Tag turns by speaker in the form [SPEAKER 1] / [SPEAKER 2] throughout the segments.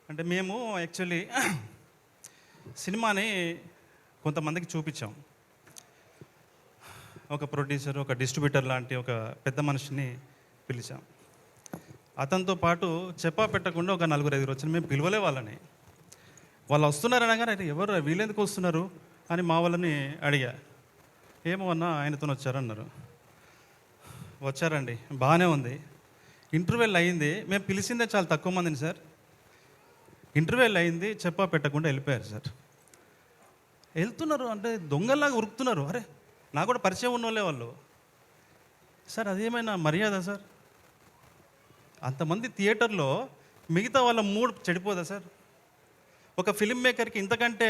[SPEAKER 1] అంటే మేము యాక్చువల్లీ సినిమాని కొంతమందికి చూపించాం. ఒక ప్రొడ్యూసర్, ఒక డిస్ట్రిబ్యూటర్ లాంటి ఒక పెద్ద మనిషిని పిలిచాం. అతనితో పాటు చెప్పా పెట్టకుండా ఒక 4-5 వచ్చి మేము పిలవలే వాళ్ళని. వాళ్ళు వస్తున్నారు అనగానే అయితే ఎవరు వీళ్ళెందుకు వస్తున్నారు అని మా వాళ్ళని అడిగా. ఏమో అన్న ఆయనతో వచ్చారన్నారు. వచ్చారండి, బాగానే ఉంది. ఇంటర్వెల్ అయింది, మేము పిలిచిందే చాలా తక్కువ మందిని సార్. ఇంటర్వెల్ అయింది, చెప్పా పెట్టకుండా వెళ్ళిపోయారు సార్. వెళ్తున్నారు అంటే దొంగల్లాగా ఉరుకుతున్నారు. అరే నాకు కూడా పరిచయం ఉన్నోళ్ళే వాళ్ళు. సార్ అదేమైనా మర్యాద సార్? అంతమంది థియేటర్లో మిగతా వాళ్ళ మూడ్ చెడిపోదా సార్? ఒక ఫిల్మ్ మేకర్కి ఇంతకంటే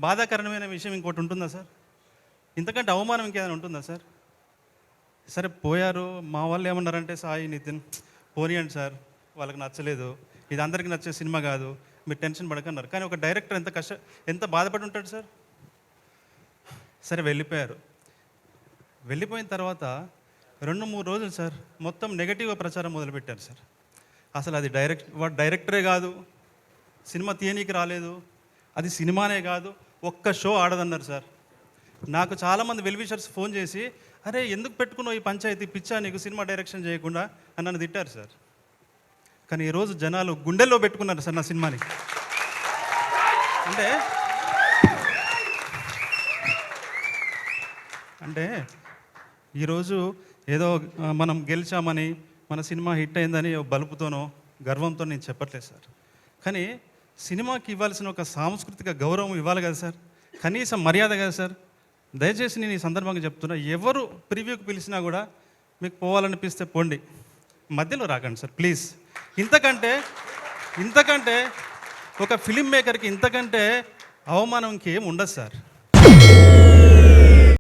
[SPEAKER 1] బాధాకరమైన విషయం ఇంకోటి ఉంటుందా సార్? ఇంతకంటే అవమానం ఇంకేదైనా ఉంటుందా సార్? సరే పోయారు. మా వాళ్ళు ఏమన్నారంటే, సాయి, నితిన్ పోనీయండి సార్, వాళ్ళకి నచ్చలేదు, ఇది అందరికీ నచ్చే సినిమా కాదు, మీరు టెన్షన్ పడకన్నారు. కానీ ఒక డైరెక్టర్ ఎంత బాధపడి ఉంటాడు సార్? సరే వెళ్ళిపోయారు. వెళ్ళిపోయిన తర్వాత 2-3 రోజులు సార్ మొత్తం నెగటివ్గా ప్రచారం మొదలుపెట్టారు సార్. అసలు అది వాడు డైరెక్టరే కాదు, సినిమా తీయనీకి రాలేదు, అది సినిమానే కాదు, ఒక్క షో ఆడదన్నారు సార్. నాకు చాలామంది వెల్విషర్స్ ఫోన్ చేసి, అరే ఎందుకు పెట్టుకున్నావు ఈ పంచాయతీ, పిచ్చా నీకు సినిమా డైరెక్షన్ చేయకుండా అని నన్ను తిట్టారు సార్. కానీ ఈరోజు జనాలు గుండెల్లో పెట్టుకున్నారు సార్ నా సినిమాని. అంటే ఈరోజు ఏదో మనం గెలిచామని, మన సినిమా హిట్ అయిందని బలుపుతోనో గర్వంతో నేను చెప్పట్లేదు సార్. కానీ సినిమాకి ఇవ్వాల్సిన ఒక సాంస్కృతిక గౌరవం ఇవ్వాలి కదా సార్, కనీసం మర్యాద కదా సార్. దయచేసి నేను ఈ సందర్భంగా చెప్తున్నా, ఎవరు ప్రివ్యూకి పిలిచినా కూడా మీకు పోవాలనిపిస్తే పోండి, మధ్యలో రాకండి సార్ ప్లీజ్. ఇంతకంటే ఒక ఫిలిం మేకర్కి ఇంతకంటే అవమానం ఇంకేం ఉండదు సార్.